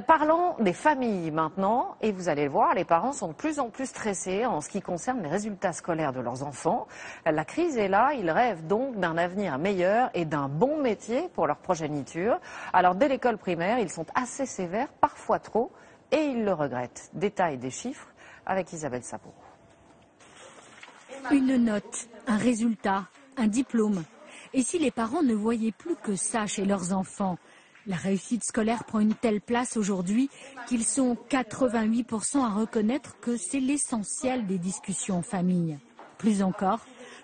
Parlons des familles maintenant, et vous allez le voir, les parents sont de plus en plus stressés en ce qui concerne les résultats scolaires de leurs enfants. La crise est là, ils rêvent donc d'un avenir meilleur et d'un bon métier pour leur progéniture. Alors dès l'école primaire, ils sont assez sévères, parfois trop, et ils le regrettent. Détail des chiffres avec Isabelle Sabot. Une note, un résultat, un diplôme. Et si les parents ne voyaient plus que ça chez leurs enfants? La réussite scolaire prend une telle place aujourd'hui qu'ils sont 88% à reconnaître que c'est l'essentiel des discussions en famille. Plus encore,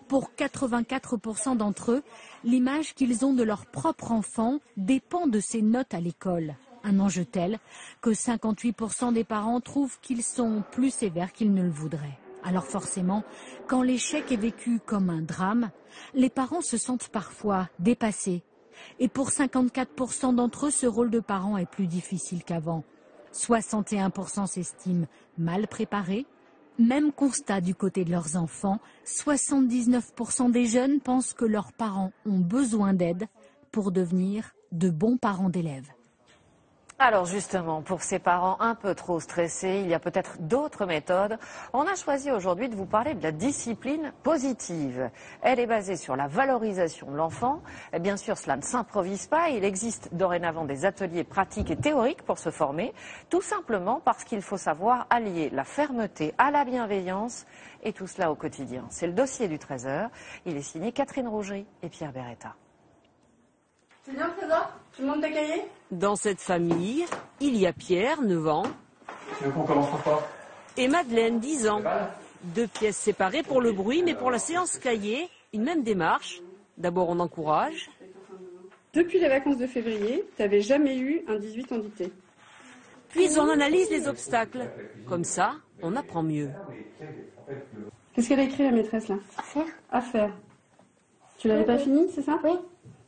pour 84% d'entre eux, l'image qu'ils ont de leur propre enfant dépend de ces notes à l'école. Un enjeu tel que 58% des parents trouvent qu'ils sont plus sévères qu'ils ne le voudraient. Alors forcément, quand l'échec est vécu comme un drame, les parents se sentent parfois dépassés. Et pour 54% d'entre eux, ce rôle de parent est plus difficile qu'avant. 61% s'estiment mal préparés. Même constat du côté de leurs enfants, 79% des jeunes pensent que leurs parents ont besoin d'aide pour devenir de bons parents d'élèves. Alors justement, pour ces parents un peu trop stressés, il y a peut-être d'autres méthodes. On a choisi aujourd'hui de vous parler de la discipline positive. Elle est basée sur la valorisation de l'enfant. Et bien sûr, cela ne s'improvise pas. Il existe dorénavant des ateliers pratiques et théoriques pour se former, tout simplement parce qu'il faut savoir allier la fermeté à la bienveillance et tout cela au quotidien. C'est le dossier du Trésor. Il est signé Catherine Rougerie et Pierre Beretta. C'est bien, Trésor? Tu montes tes cahiers? Dans cette famille, il y a Pierre, 9 ans, Tu veux qu'on commence par quoi? et Madeleine, 10 ans. Deux pièces séparées pour le bruit, mais pour la séance cahier, une même démarche. D'abord, on encourage. Depuis les vacances de février, tu n'avais jamais eu un 18 en dictée. Puis on analyse les obstacles. Comme ça, on apprend mieux. Qu'est-ce qu'elle a écrit, la maîtresse, là? À faire. À faire. Tu l'avais pas fini, c'est ça? Oui.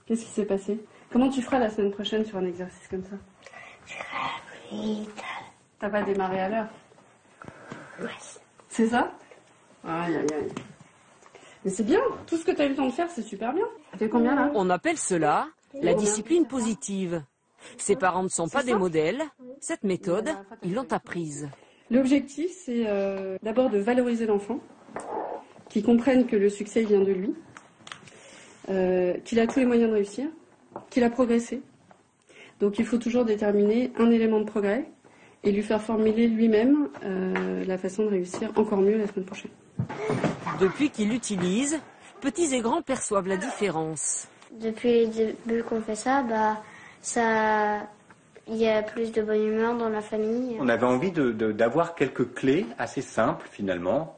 Qu'est-ce qui s'est passé? Comment tu feras la semaine prochaine sur un exercice comme ça? Je ferai plus vite. T'as pas démarré à l'heure? Oui. C'est ça? Aïe, aïe, aïe. Mais c'est bien, tout ce que tu as eu le temps de faire, c'est super bien. Ça fait combien là? On appelle cela la discipline positive. Ses parents ne sont pas des modèles. Cette méthode, ils l'ont apprise. L'objectif, c'est d'abord de valoriser l'enfant, qu'il comprenne que le succès vient de lui, qu'il a tous les moyens de réussir, qu'il a progressé. Donc il faut toujours déterminer un élément de progrès et lui faire formuler lui-même la façon de réussir encore mieux la semaine prochaine. Depuis qu'il l'utilise, petits et grands perçoivent la différence. Depuis le début qu'on fait ça, il y a plus de bonne humeur dans la famille. On avait envie d'avoir quelques clés assez simples finalement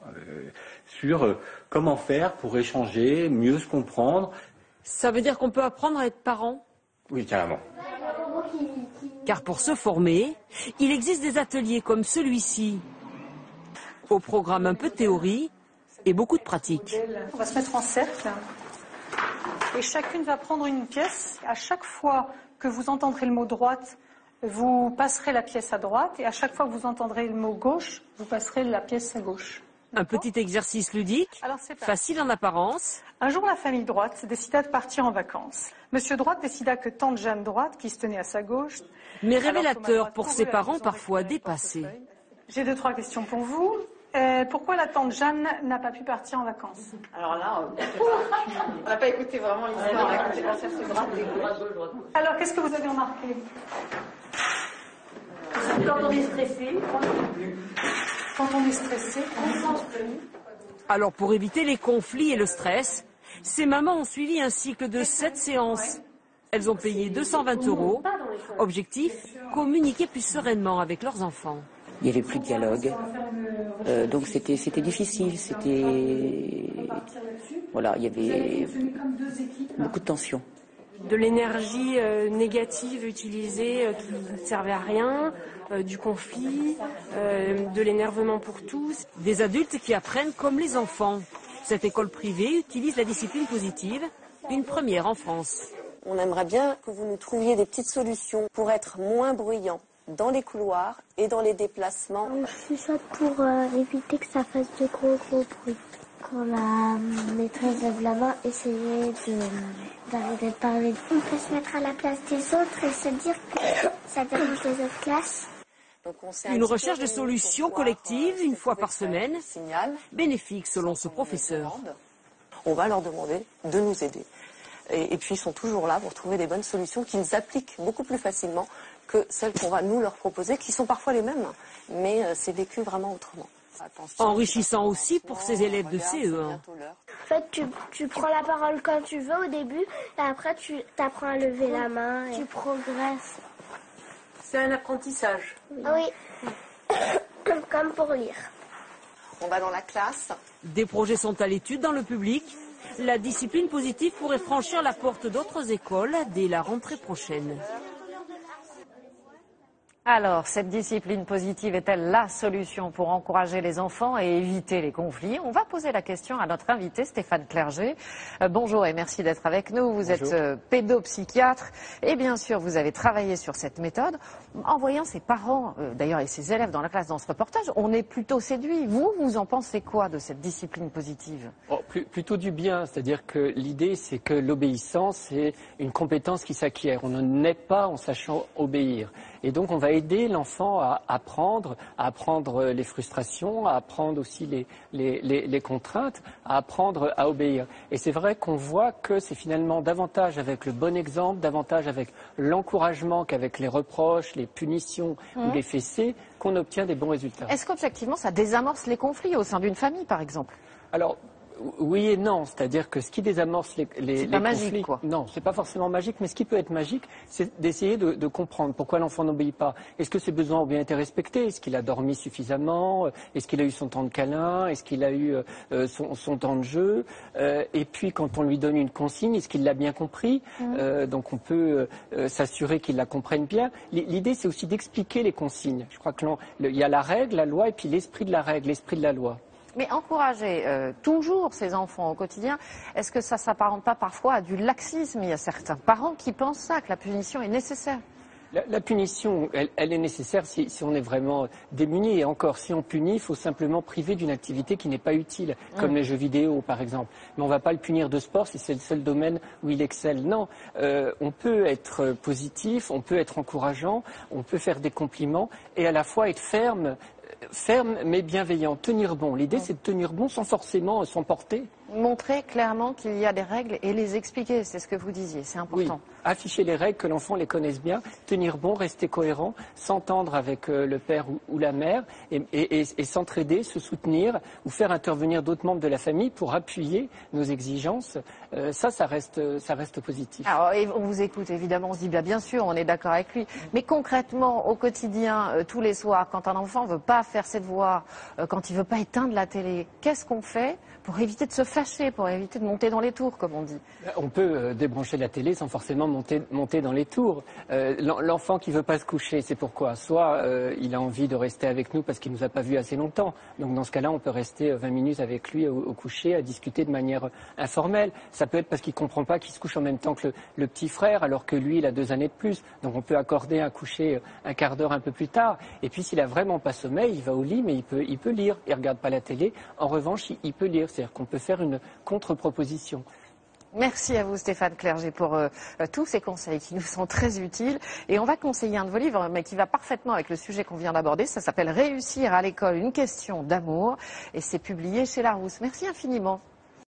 sur comment faire pour échanger, mieux se comprendre. Ça veut dire qu'on peut apprendre à être parent? Oui, carrément. Car pour se former, il existe des ateliers comme celui-ci. Au programme un peu de théorie et beaucoup de pratique. On va se mettre en cercle et chacune va prendre une pièce. À chaque fois que vous entendrez le mot droite, vous passerez la pièce à droite et à chaque fois que vous entendrez le mot gauche, vous passerez la pièce à gauche. Un petit exercice ludique, facile en apparence. Un jour, la famille droite décida de partir en vacances. Monsieur droite décida que tante Jeanne droite, qui se tenait à sa gauche... Mais révélateur pour ses parents parfois dépassés. J'ai 2-3 questions pour vous. Pourquoi la tante Jeanne n'a pas pu partir en vacances? Alors là, on n'a pas écouté vraiment l'histoire, on a écouté la chef droite et gauche. Alors, qu'est-ce que vous avez remarqué? Quand on est stressé, Quand on est stressé, Alors pour éviter les conflits et le stress, ces mamans ont suivi un cycle de 7 séances. Elles ont payé 220 €. Objectif, communiquer plus sereinement avec leurs enfants. Il n'y avait plus de dialogue, donc c'était difficile, voilà, il y avait beaucoup de tension. De l'énergie négative utilisée qui ne servait à rien, du conflit, de l'énervement pour tous. Des adultes qui apprennent comme les enfants. Cette école privée utilise la discipline positive, une première en France. On aimerait bien que vous nous trouviez des petites solutions pour être moins bruyants dans les couloirs et dans les déplacements. Je fais ça pour éviter que ça fasse de gros bruit. Quand la maîtresse lève la main, essayer d'arrêter de parler. On peut se mettre à la place des autres et se dire que ça dérange les autres classes. Une recherche de solutions collectives, une fois par semaine, bénéfique selon ce professeur. On va leur demander de nous aider. Et puis ils sont toujours là pour trouver des bonnes solutions qu'ils appliquent beaucoup plus facilement que celles qu'on va nous leur proposer, qui sont parfois les mêmes, mais c'est vécu vraiment autrement. Enrichissant aussi pour ces élèves de CE1. En fait, tu prends la parole quand tu veux au début, et après tu apprends à lever la main, et tu progresses. C'est un apprentissage. Oui, comme pour lire. On va dans la classe. Des projets sont à l'étude dans le public. La discipline positive pourrait franchir la porte d'autres écoles dès la rentrée prochaine. Alors, cette discipline positive est-elle la solution pour encourager les enfants et éviter les conflits? On va poser la question à notre invité Stéphane Clerget. Bonjour et merci d'être avec nous. Vous êtes pédopsychiatre et bien sûr, vous avez travaillé sur cette méthode. En voyant ses parents, d'ailleurs, et ses élèves dans la classe dans ce reportage, on est plutôt séduit. Vous en pensez quoi de cette discipline positive? Plutôt du bien, c'est-à-dire que l'idée, c'est que l'obéissance, c'est une compétence qui s'acquiert. On ne naît pas en sachant obéir. Et donc, on va aider l'enfant à apprendre les frustrations, à apprendre aussi les contraintes, à apprendre à obéir. Et c'est vrai qu'on voit que c'est finalement davantage avec le bon exemple, davantage avec l'encouragement qu'avec les reproches, les punitions ou les fessées qu'on obtient des bons résultats. Est-ce qu'objectivement, ça désamorce les conflits au sein d'une famille, par exemple? Alors, oui et non, c'est-à-dire que ce qui désamorce les conflits, magique, quoi. Non, c'est pas forcément magique, mais ce qui peut être magique, c'est d'essayer de comprendre pourquoi l'enfant n'obéit pas. Est-ce que ses besoins ont bien été respectés? Est-ce qu'il a dormi suffisamment? Est-ce qu'il a eu son temps de câlin? Est-ce qu'il a eu son temps de jeu? Et puis, quand on lui donne une consigne, est-ce qu'il l'a bien compris? Donc, on peut s'assurer qu'il la comprenne bien. L'idée, c'est aussi d'expliquer les consignes. Je crois qu'il y a la règle, la loi, et puis l'esprit de la règle, l'esprit de la loi. Mais encourager toujours ces enfants au quotidien, est-ce que ça ne s'apparente pas parfois à du laxisme? Il y a certains parents qui pensent ça, que la punition est nécessaire. La punition, elle est nécessaire si on est vraiment démuni. Et encore, si on punit, il faut simplement priver d'une activité qui n'est pas utile, comme les jeux vidéo, par exemple. Mais on ne va pas le punir de sport si c'est le seul domaine où il excelle. Non, on peut être positif, on peut être encourageant, on peut faire des compliments et à la fois être ferme mais bienveillant, tenir bon. L'idée, c'est de tenir bon sans forcément s'emporter. Montrer clairement qu'il y a des règles et les expliquer, c'est ce que vous disiez, c'est important. Oui, afficher les règles, que l'enfant les connaisse bien, tenir bon, rester cohérent, s'entendre avec le père ou la mère et s'entraider, se soutenir ou faire intervenir d'autres membres de la famille pour appuyer nos exigences. Ça reste positif. Alors, on vous écoute, évidemment, on se dit bien sûr, on est d'accord avec lui. Mais concrètement, au quotidien, tous les soirs, quand un enfant ne veut pas faire ses devoirs, quand il ne veut pas éteindre la télé, qu'est-ce qu'on fait pour éviter de se fâcher, pour éviter de monter dans les tours, comme on dit? On peut débrancher la télé sans forcément monter dans les tours. L'enfant qui ne veut pas se coucher, c'est pourquoi? Soit il a envie de rester avec nous parce qu'il ne nous a pas vus assez longtemps. Donc dans ce cas-là, on peut rester 20 minutes avec lui au coucher, à discuter de manière informelle. Ça peut être parce qu'il ne comprend pas qu'il se couche en même temps que le petit frère, alors que lui, il a 2 années de plus. Donc on peut accorder un coucher un quart d'heure un peu plus tard. Et puis s'il n'a vraiment pas sommeil, il va au lit, mais il peut lire. Il ne regarde pas la télé. En revanche, il peut lire. C'est-à-dire qu'on peut faire une contre-proposition. Merci à vous Stéphane Clerget pour tous ces conseils qui nous sont très utiles. Et on va conseiller un de vos livres, mais qui va parfaitement avec le sujet qu'on vient d'aborder. Ça s'appelle « Réussir à l'école, une question d'amour » et c'est publié chez Larousse. Merci infiniment.